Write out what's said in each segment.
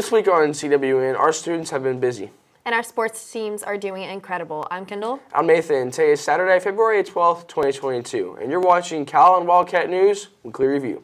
This week on CWN, our students have been busy. And our sports teams are doing incredible. I'm Kendall. I'm Nathan. Today is Saturday, February 12th, 2022, and you're watching Calallen Wildcat News Weekly Review.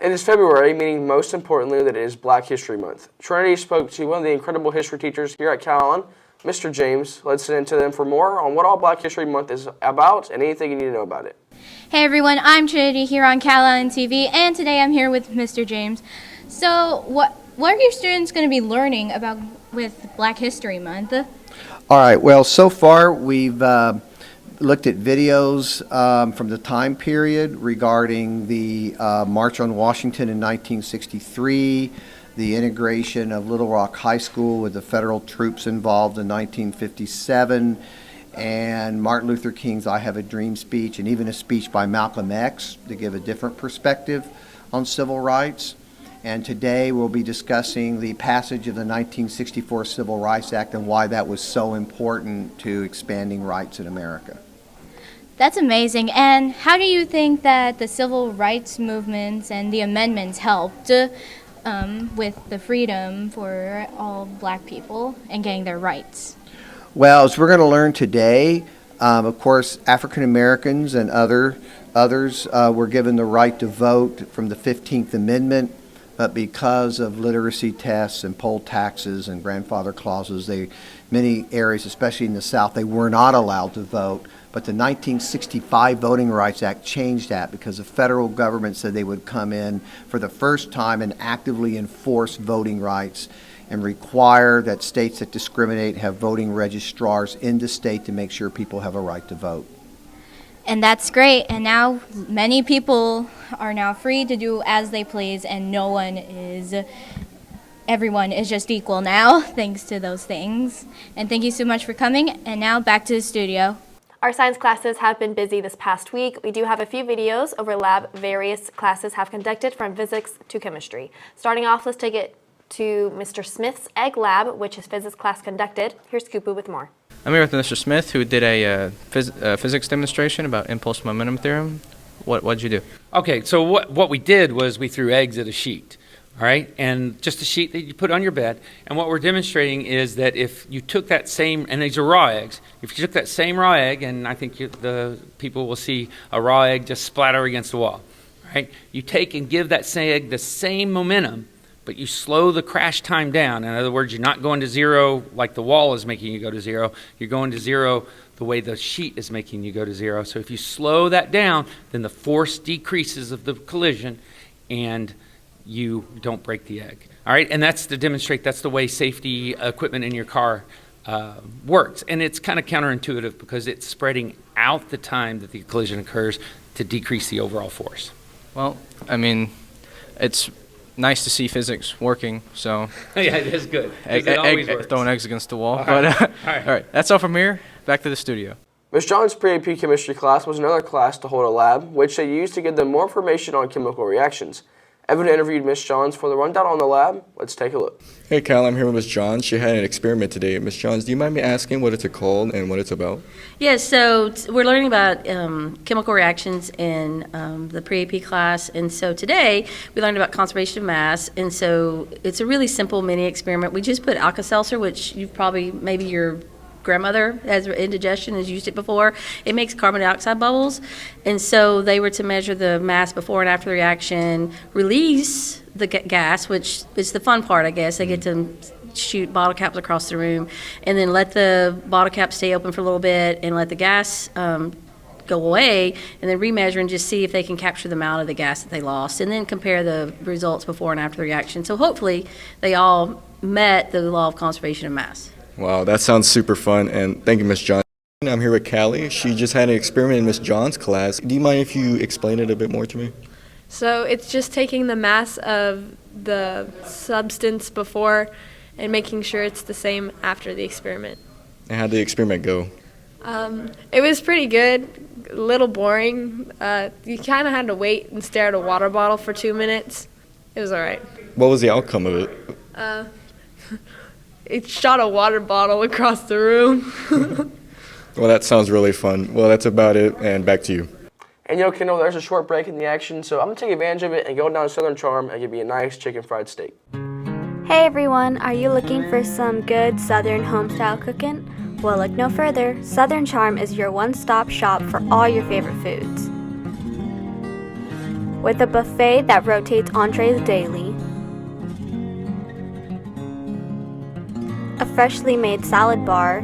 It is February, meaning most importantly that it is Black History Month. Trinity spoke to one of the incredible history teachers here at Calallen, Mr. James. Let's listen to them for more on what all Black History Month is about and anything you need to know about it. Hey everyone, I'm Trinity here on Calallen TV, and today I'm here with Mr. James. So what are your students going to be learning about with Black History Month? All right, well, so far we've looked at videos from the time period regarding the March on Washington in 1963, the integration of Little Rock High School with the federal troops involved in 1957, and Martin Luther King's I Have a Dream speech, and even a speech by Malcolm X to give a different perspective on civil rights. And today we'll be discussing the passage of the 1964 Civil Rights Act and why that was so important to expanding rights in America. That's amazing. And how do you think that the civil rights movements and the amendments helped with the freedom for all Black people and getting their rights? Well, as we're going to learn today, of course, African Americans and others were given the right to vote from the 15th Amendment, but because of literacy tests and poll taxes and grandfather clauses, many areas, especially in the South, they were not allowed to vote. But the 1965 Voting Rights Act changed that because the federal government said they would come in for the first time and actively enforce voting rights and require that states that discriminate have voting registrars in the state to make sure people have a right to vote. And that's great. And now many people are now free to do as they please, and everyone is just equal now, thanks to those things. And thank you so much for coming. And now back to the studio. Our science classes have been busy this past week. We do have a few videos over lab various classes have conducted, from physics to chemistry. Starting off, let's take it to Mr. Smith's egg lab, which his physics class conducted. Here's Kupu with more. I'm here with Mr. Smith, who did a physics demonstration about impulse momentum theorem. What did you do? Okay, so what we did was we threw eggs at a sheet, all right? And just a sheet that you put on your bed. And what we're demonstrating is that if you took that same, and these are raw eggs, if you took that same raw egg, and I think the people will see a raw egg just splatter against the wall, right? You take and give that same egg the same momentum, but you slow the crash time down. In other words, you're not going to zero like the wall is making you go to zero. You're going to zero the way the sheet is making you go to zero. So if you slow that down, then the force decreases of the collision and you don't break the egg. All right, and that's to demonstrate that's the way safety equipment in your car works. And it's kind of counterintuitive because it's spreading out the time that the collision occurs to decrease the overall force. Well, I mean, it's nice to see physics working, so Yeah, it is good. It always works. Throwing eggs against the wall. All right. But All right. That's all from here. Back to the studio. Ms. John's pre-AP chemistry class was another class to hold a lab, which they used to give them more information on chemical reactions. Evan interviewed Ms. Johns for the rundown on the lab. Let's take a look. Hey Cal, I'm here with Ms. Johns. She had an experiment today. Ms. Johns, do you mind me asking what it's called and what it's about? Yes, so we're learning about chemical reactions in the pre-AP class, and so today we learned about conservation of mass, and so it's a really simple mini experiment. We just put Alka-Seltzer, which you've probably, maybe your grandmother has indigestion, has used it before. It makes carbon dioxide bubbles, and so they were to measure the mass before and after the reaction, release the gas, which is the fun part, I guess. They get to shoot bottle caps across the room, and then let the bottle cap stay open for a little bit and let the gas go away, and then remeasure and just see if they can capture the amount of the gas that they lost, and then compare the results before and after the reaction. So hopefully they all met the law of conservation of mass. Wow, that sounds super fun, and thank you, Ms. Johns. I'm here with Callie. She just had an experiment in Ms. Johns' class. Do you mind if you explain it a bit more to me? So it's just taking the mass of the substance before and making sure it's the same after the experiment. And how'd the experiment go? It was pretty good, a little boring. You kind of had to wait and stare at a water bottle for 2 minutes. It was all right. What was the outcome of it? It shot a water bottle across the room. Well, that sounds really fun. Well, that's about it, and back to you. And Kendall, there's a short break in the action, so I'm going to take advantage of it and go down to Southern Charm and give you a nice chicken fried steak. Hey everyone, are you looking for some good Southern home-style cooking? Well, look no further. Southern Charm is your one-stop shop for all your favorite foods. With a buffet that rotates entrees daily, a freshly made salad bar,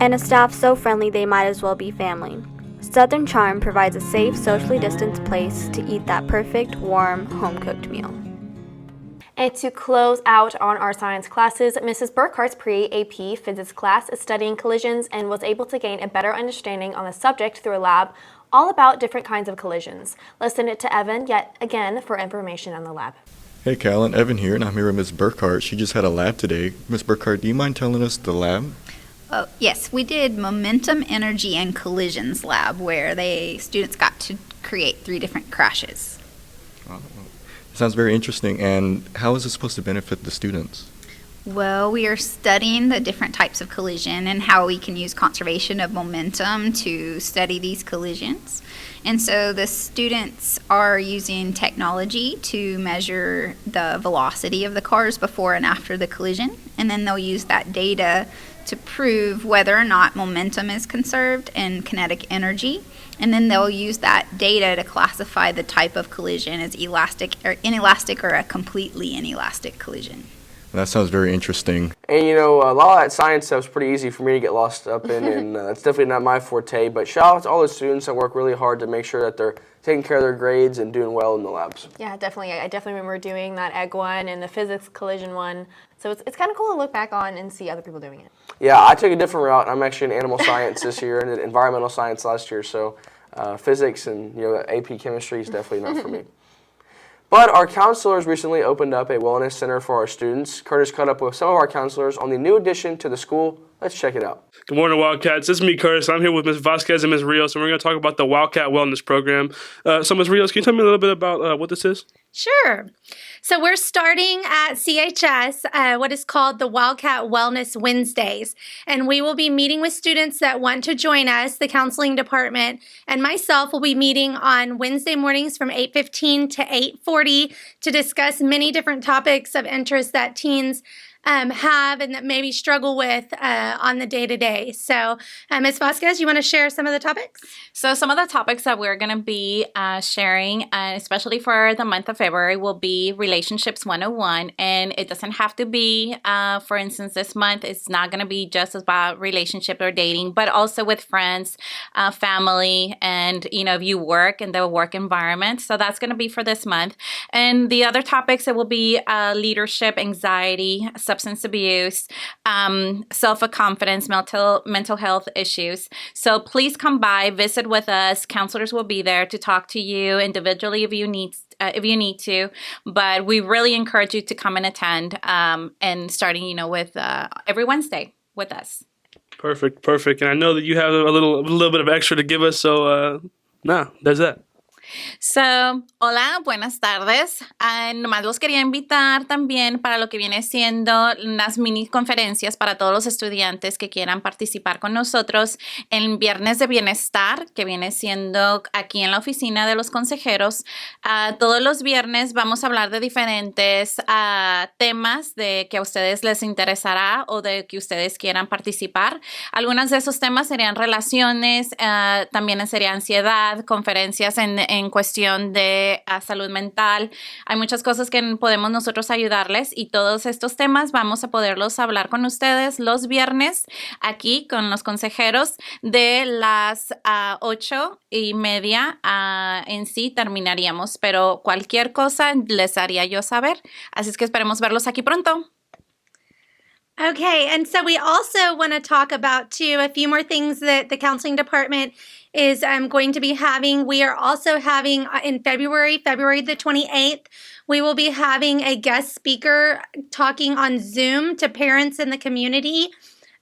and a staff so friendly they might as well be family. Southern Charm provides a safe, socially distanced place to eat that perfect, warm, home-cooked meal. And to close out on our science classes, Mrs. Burkhart's pre-AP physics class is studying collisions and was able to gain a better understanding on the subject through a lab all about different kinds of collisions. Listen to Evan yet again for information on the lab. Hey, Calallen, Evan here, and I'm here with Ms. Burkhart. She just had a lab today. Ms. Burkhart, do you mind telling us the lab? Oh, yes, we did momentum, energy, and collisions lab where students got to create 3 different crashes. Oh, sounds very interesting. And how is this supposed to benefit the students? Well, we are studying the different types of collision and how we can use conservation of momentum to study these collisions. And so the students are using technology to measure the velocity of the cars before and after the collision, and then they'll use that data to prove whether or not momentum is conserved and kinetic energy. And then they'll use that data to classify the type of collision as elastic or inelastic or a completely inelastic collision. That sounds very interesting. And a lot of that science stuff is pretty easy for me to get lost up in, and it's definitely not my forte. But shout out to all the students that work really hard to make sure that they're taking care of their grades and doing well in the labs. Yeah, definitely. I definitely remember doing that egg one and the physics collision one. So it's kind of cool to look back on and see other people doing it. Yeah, I took a different route. I'm actually in animal science this year and environmental science last year. So physics and AP chemistry is definitely not for me. But our counselors recently opened up a wellness center for our students. Curtis caught up with some of our counselors on the new addition to the school. Let's check it out. Good morning, Wildcats. This is me, Curtis. I'm here with Ms. Vasquez and Ms. Rios, and we're going to talk about the Wildcat Wellness program. So, Ms. Rios, can you tell me a little bit about what this is? Sure. So we're starting at CHS what is called the Wildcat Wellness Wednesdays. And we will be meeting with students that want to join us, the counseling department, and myself will be meeting on Wednesday mornings from 8:15 to 8:40 to discuss many different topics of interest that teens have and that maybe struggle with on the day-to-day. So, Ms. Vasquez, you want to share some of the topics? So some of the topics that we're going to be sharing, especially for the month of February, will be Relationships 101. And it doesn't have to be, for instance, this month, it's not going to be just about relationship or dating, but also with friends, family, and, if you work in the work environment. So that's going to be for this month. And the other topics, it will be leadership, anxiety, substance abuse, self-confidence, mental health issues. So please come by, visit with us. Counselors will be there to talk to you individually if you need to. But we really encourage you to come and attend, and starting, with every Wednesday with us. Perfect. And I know that you have a little bit of extra to give us. So, there's that. So, hola, buenas tardes. Nomás los quería invitar también para lo que viene siendo las mini conferencias para todos los estudiantes que quieran participar con nosotros en Viernes de Bienestar, que viene siendo aquí en la oficina de los consejeros. Todos los viernes vamos a hablar de diferentes temas de que a ustedes les interesará o de que ustedes quieran participar. Algunos de esos temas serían relaciones, también sería ansiedad, conferencias en cuestión de salud mental. Hay muchas cosas que podemos nosotros ayudarles y todos estos temas vamos a poderlos hablar con ustedes los viernes aquí con los consejeros de las 8:30 en sí terminaríamos, pero cualquier cosa les haría yo saber. Así es que esperemos verlos aquí pronto. Okay, and so we also want to talk about, too, a few more things that the counseling department is going to be having. We are also having in February the 28th, we will be having a guest speaker talking on Zoom to parents in the community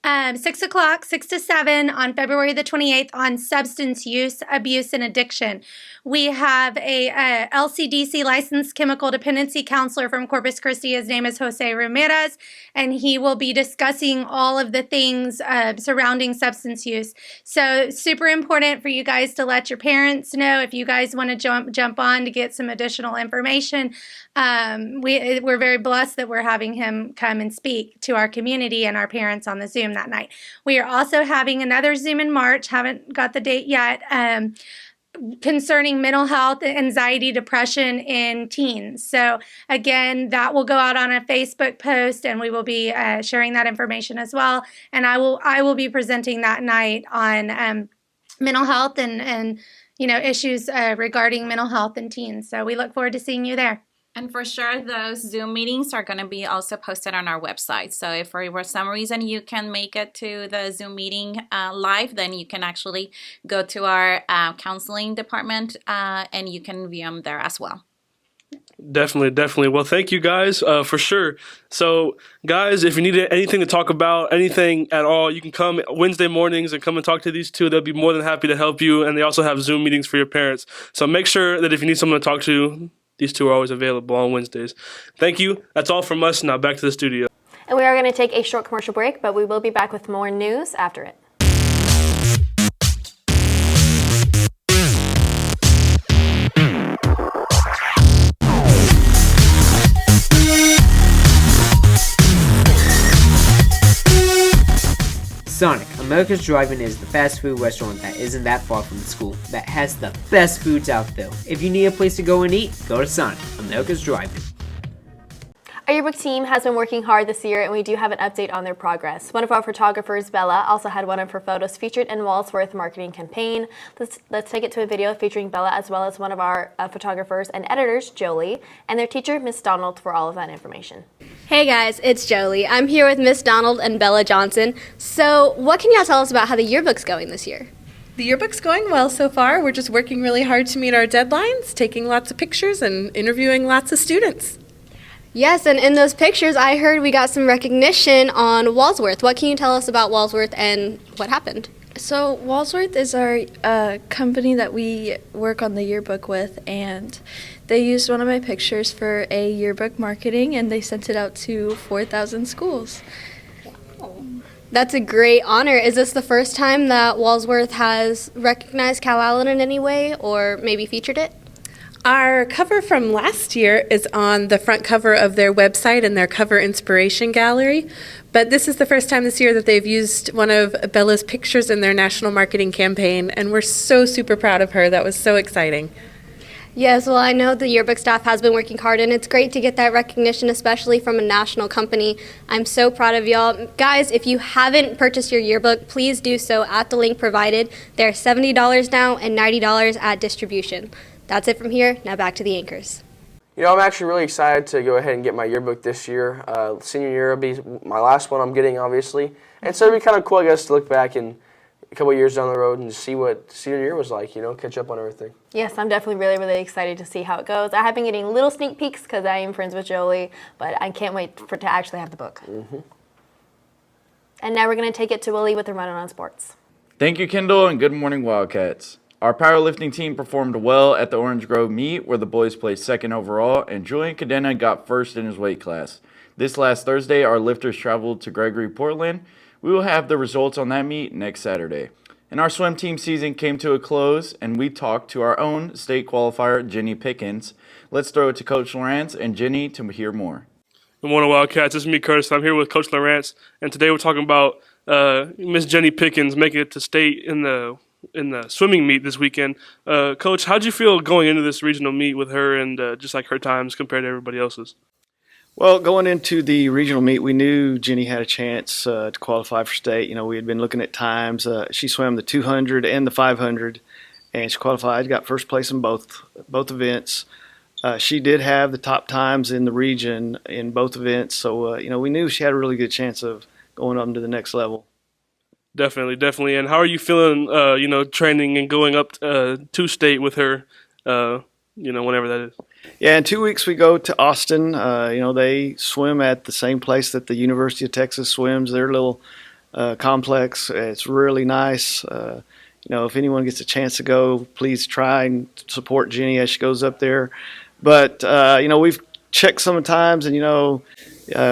6 o'clock, 6 to 7 on February the 28th on substance use, abuse, and addiction. We have a LCDC licensed chemical dependency counselor from Corpus Christi. His name is Jose Ramirez, and he will be discussing all of the things surrounding substance use. So super important for you guys to let your parents know if you guys want to jump on to get some additional information. We're very blessed that we're having him come and speak to our community and our parents on the Zoom that night. We are also having another Zoom in March, haven't got the date yet, concerning mental health, anxiety, depression in teens. So again, that will go out on a Facebook post, and we will be sharing that information as well. And I will be presenting that night on mental health and issues regarding mental health in teens. So we look forward to seeing you there. And for sure, those Zoom meetings are going to be also posted on our website. So if for some reason you can make it to the Zoom meeting live, then you can actually go to our counseling department and you can view them there as well. Definitely. Well, thank you guys for sure. So, guys, if you need anything to talk about, anything at all, you can come Wednesday mornings and come and talk to these two. They'll be more than happy to help you. And they also have Zoom meetings for your parents. So make sure that if you need someone to talk to, these two are always available on Wednesdays. Thank you. That's all from us. Now back to the studio. And we are going to take a short commercial break, but we will be back with more news after it. Sonic, America's Drive-In is the fast food restaurant that isn't that far from the school, that has the best foods out there. If you need a place to go and eat, go to Sonic, America's Drive-In. Our yearbook team has been working hard this year, and we do have an update on their progress. One of our photographers, Bella, also had one of her photos featured in Walsworth marketing campaign. Let's take it to a video featuring Bella, as well as one of our photographers and editors, Jolie, and their teacher, Miss Donald, for all of that information. Hey guys, it's Jolie. I'm here with Miss Donald and Bella Johnson. So what can y'all tell us about how the yearbook's going this year? The yearbook's going well so far. We're just working really hard to meet our deadlines, taking lots of pictures and interviewing lots of students. Yes, and in those pictures, I heard we got some recognition on Walsworth. What can you tell us about Walsworth and what happened? So Walsworth is our company that we work on the yearbook with, and they used one of my pictures for a yearbook marketing, and they sent it out to 4,000 schools. That's a great honor. Is this the first time that Walsworth has recognized Calallen in any way, or maybe featured it? Our cover from last year is on the front cover of their website and their cover inspiration gallery, but this is the first time this year that they've used one of Bella's pictures in their national marketing campaign, and we're so super proud of her. That was so exciting. Yes, well, I know the yearbook staff has been working hard, and it's great to get that recognition, especially from a national company. I'm so proud of y'all. Guys, if you haven't purchased your yearbook, please do so at the link provided. They're $70 now and $90 at distribution. That's it from here. Now back to the anchors. You know, I'm actually really excited to go ahead and get my yearbook this year. Senior year will be my last one I'm getting, obviously. And so it'll be kind of cool, I guess, to look back in a couple of years down the road and see what senior year was like, catch up on everything. Yes, I'm definitely really excited to see how it goes. I have been getting little sneak peeks because I am friends with Jolie, but I can't wait to actually have the book. Mm-hmm. And now we're going to take it to Willie with the Running on Sports. Thank you, Kendall, and good morning, Wildcats. Our powerlifting team performed well at the Orange Grove meet, where the boys placed second overall, and Julian Cadena got first in his weight class. This last Thursday, our lifters traveled to Gregory, Portland. We will have the results on that meet next Saturday. And our swim team season came to a close, and we talked to our own state qualifier, Jenny Pickens. Let's throw it to Coach Lawrence and Jenny to hear more. Good morning, Wildcats. This is me, Curtis. I'm here with Coach Lawrence, and today we're talking about Miss Jenny Pickens making it to state in the swimming meet this weekend. Coach, how'd you feel going into this regional meet with her and just like her times compared to everybody else's? Well, going into the regional meet, we knew Jenny had a chance to qualify for state. We had been looking at times. She swam the 200 and the 500, and she qualified, got first place in both events. She did have the top times in the region in both events, so we knew she had a really good chance of going up to the next level. Definitely. And how are you feeling, training and going up to state with her, whenever that is? Yeah, in 2 weeks we go to Austin. They swim at the same place that the University of Texas swims. Their little complex. It's really nice. If anyone gets a chance to go, please try and support Jenny as she goes up there. But, we've checked sometimes, and,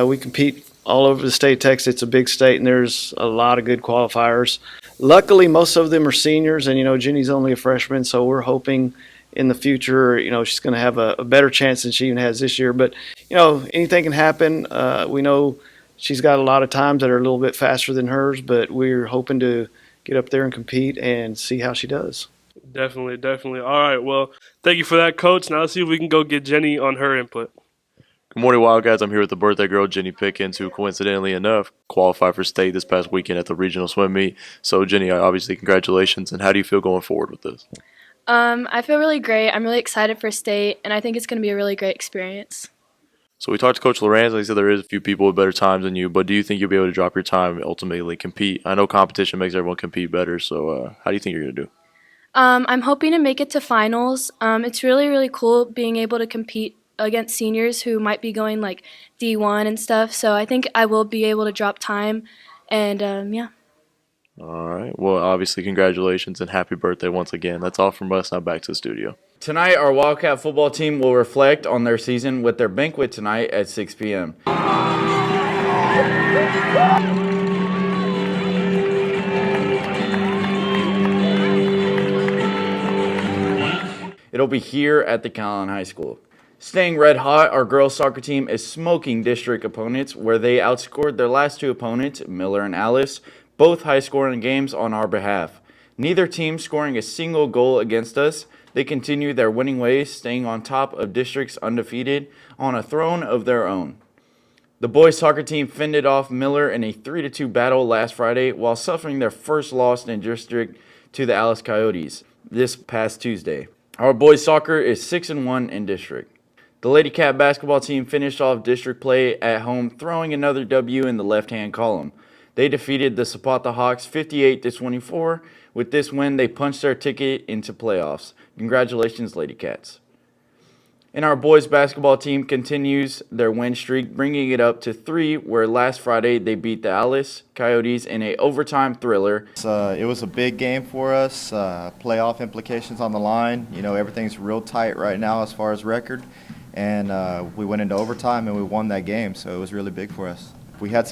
we compete all over the state of Texas. It's a big state, and there's a lot of good qualifiers. Luckily, most of them are seniors, and, Jenny's only a freshman, so we're hoping in the future, she's going to have a better chance than she even has this year. But, anything can happen. We know she's got a lot of times that are a little bit faster than hers, but we're hoping to get up there and compete and see how she does. Definitely, definitely. All right, well, thank you for that, Coach. Now let's see if we can go get Jenny on her input. Good morning, Wildcats. I'm here with the birthday girl, Jenny Pickens, who coincidentally enough qualified for state this past weekend at the regional swim meet. So, Jenny, obviously, congratulations. And how do you feel going forward with this? I feel really great. I'm really excited for state, and I think it's going to be a really great experience. So we talked to Coach Lorenz, and he said there is a few people with better times than you, but do you think you'll be able to drop your time and ultimately compete? I know competition makes everyone compete better, so how do you think you're going to do? I'm hoping to make it to finals. It's really, really cool being able to compete against seniors who might be going like D1 and stuff, so I think I will be able to drop time, and yeah. All right. Well, obviously, congratulations and happy birthday once again. That's all from us. Now back to the studio. Tonight, our Wildcat football team will reflect on their season with their banquet tonight at 6 p.m. It'll be here at the Calallen High School. Staying red hot, our girls soccer team is smoking district opponents where they outscored their last two opponents, Miller and Alice, both high-scoring games on our behalf. Neither team scoring a single goal against us. They continue their winning ways, staying on top of districts undefeated on a throne of their own. The boys soccer team fended off Miller in a 3-2 battle last Friday while suffering their first loss in district to the Alice Coyotes this past Tuesday. Our boys soccer is 6-1 in district. The Lady Cat basketball team finished off district play at home, throwing another W in the left-hand column. They defeated the Zapata Hawks 58-24. With this win, they punched their ticket into playoffs. Congratulations, Lady Cats. And our boys basketball team continues their win streak, bringing it up to 3, where last Friday they beat the Alice Coyotes in an overtime thriller. It was a big game for us, playoff implications on the line. Everything's real tight right now as far as record. And we went into overtime and we won that game, so it was really big for us. We had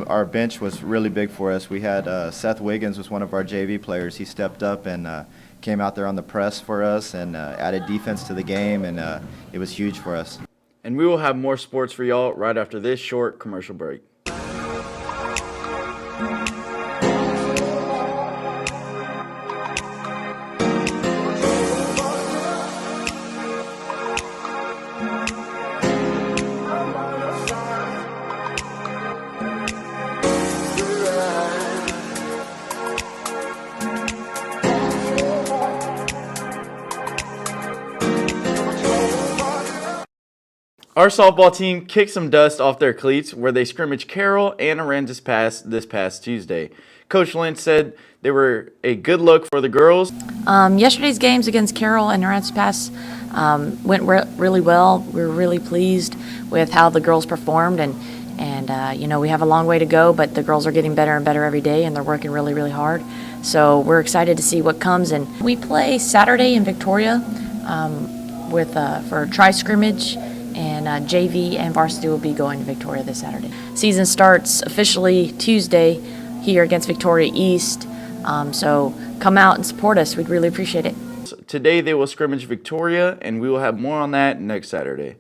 our bench was really big for us. We had Seth Wiggins was one of our JV players. He stepped up and came out there on the press for us and added defense to the game, and it was huge for us. And we will have more sports for y'all right after this short commercial break. Our softball team kicked some dust off their cleats where they scrimmaged Carroll and Aransas Pass this past Tuesday. Coach Lynch said they were a good look for the girls. Yesterday's games against Carroll and Aransas Pass went really well. We were really pleased with how the girls performed, and we have a long way to go, but the girls are getting better and better every day, and they're working really, really hard. So we're excited to see what comes. And we play Saturday in Victoria for tri-scrimmage. And JV and varsity will be going to Victoria this Saturday. Season starts officially Tuesday here against Victoria East. So come out and support us. We'd really appreciate it. Today they will scrimmage Victoria, and we will have more on that next Saturday.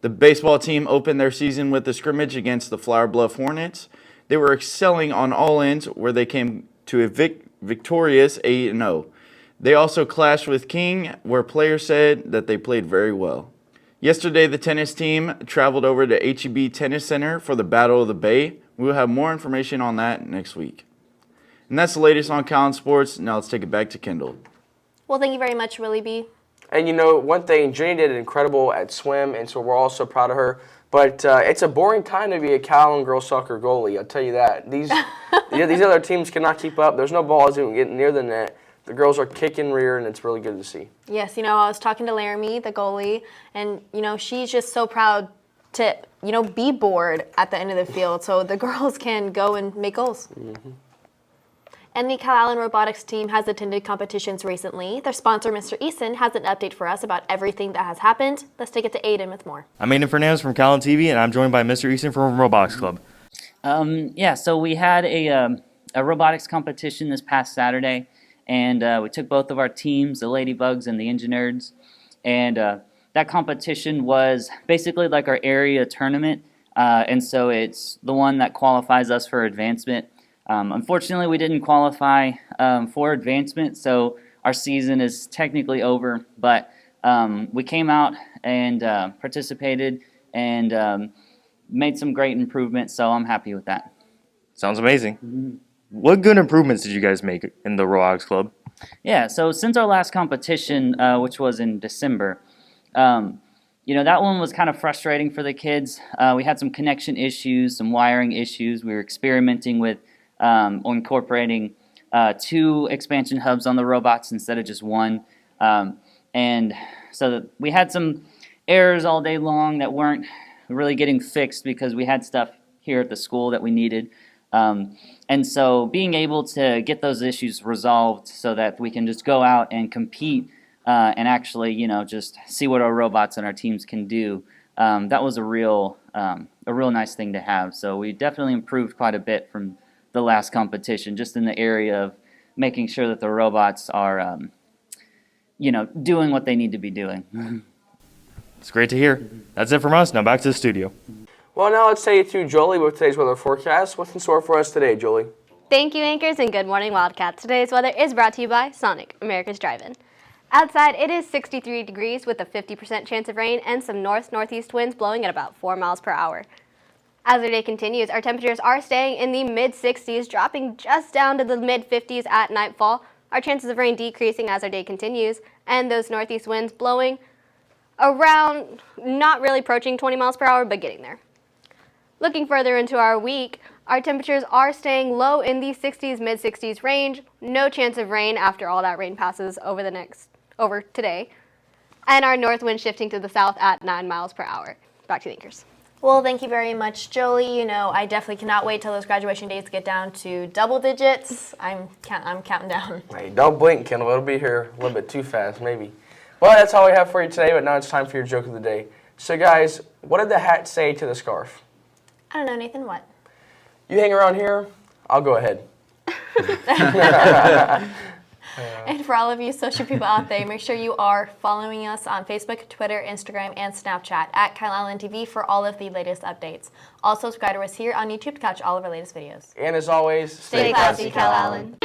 The baseball team opened their season with a scrimmage against the Flower Bluff Hornets. They were excelling on all ends where they came to a victorious 8-0. They also clashed with King, where players said that they played very well. Yesterday, the tennis team traveled over to HEB Tennis Center for the Battle of the Bay. We will have more information on that next week. And that's the latest on Calallen Sports. Now let's take it back to Kendall. Well, thank you very much, Willie B. And one thing, Jenny did incredible at swim, and so we're all so proud of her. But it's a boring time to be a Calallen girls soccer goalie, I'll tell you that. These other teams cannot keep up. There's no balls even getting near the net. The girls are kicking rear, and it's really good to see. Yes, I was talking to Laramie, the goalie, and, she's just so proud to, be bored at the end of the field so the girls can go and make goals. And the Calallen Robotics team has attended competitions recently. Their sponsor, Mr. Eason, has an update for us about everything that has happened. Let's take it to Aiden with more. I'm Aiden Fernandez from Calallen TV, and I'm joined by Mr. Eason from Robotics Club. So we had a robotics competition this past Saturday, and we took both of our teams, the Ladybugs and the Engineers, and that competition was basically like our area tournament, and so it's the one that qualifies us for advancement. Unfortunately, we didn't qualify for advancement, so our season is technically over, but we came out and participated and made some great improvements, so I'm happy with that. Sounds amazing. What good improvements did you guys make in the Robotics Club? Yeah, so since our last competition, which was in December, that one was kind of frustrating for the kids. We had some connection issues, some wiring issues. We were experimenting with incorporating 2 expansion hubs on the robots instead of just 1. And so we had some errors all day long that weren't really getting fixed because we had stuff here at the school that we needed. And so being able to get those issues resolved so that we can just go out and compete and actually, just see what our robots and our teams can do, that was a real nice thing to have. So we definitely improved quite a bit from the last competition, just in the area of making sure that the robots are, doing what they need to be doing. It's great to hear. That's it from us. Now back to the studio. Well, now let's take you to Jolie with today's weather forecast. What's in store for us today, Jolie? Thank you, anchors, and good morning, Wildcats. Today's weather is brought to you by Sonic, America's Drive-In. Outside, it is 63 degrees with a 50% chance of rain and some north-northeast winds blowing at about 4 miles per hour. As our day continues, our temperatures are staying in the mid-60s, dropping just down to the mid-50s at nightfall. Our chances of rain decreasing as our day continues, and those northeast winds blowing around, not really approaching 20 miles per hour, but getting there. Looking further into our week, our temperatures are staying low in the 60s, mid-60s range. No chance of rain after all that rain passes over today. And our north wind shifting to the south at 9 miles per hour. Back to the anchors. Well, thank you very much, Jolie. I definitely cannot wait till those graduation dates get down to double digits. I'm counting down. Hey, don't blink, Kendall. It'll be here a little bit too fast, maybe. Well, that's all we have for you today, but now it's time for your joke of the day. So, guys, what did the hat say to the scarf? I don't know, Nathan, what? You hang around here, I'll go ahead. And for all of you social people out there, make sure you are following us on Facebook, Twitter, Instagram, and Snapchat at Calallen TV for all of the latest updates. Also, subscribe to us here on YouTube to catch all of our latest videos. And as always, stay classy, Calallen.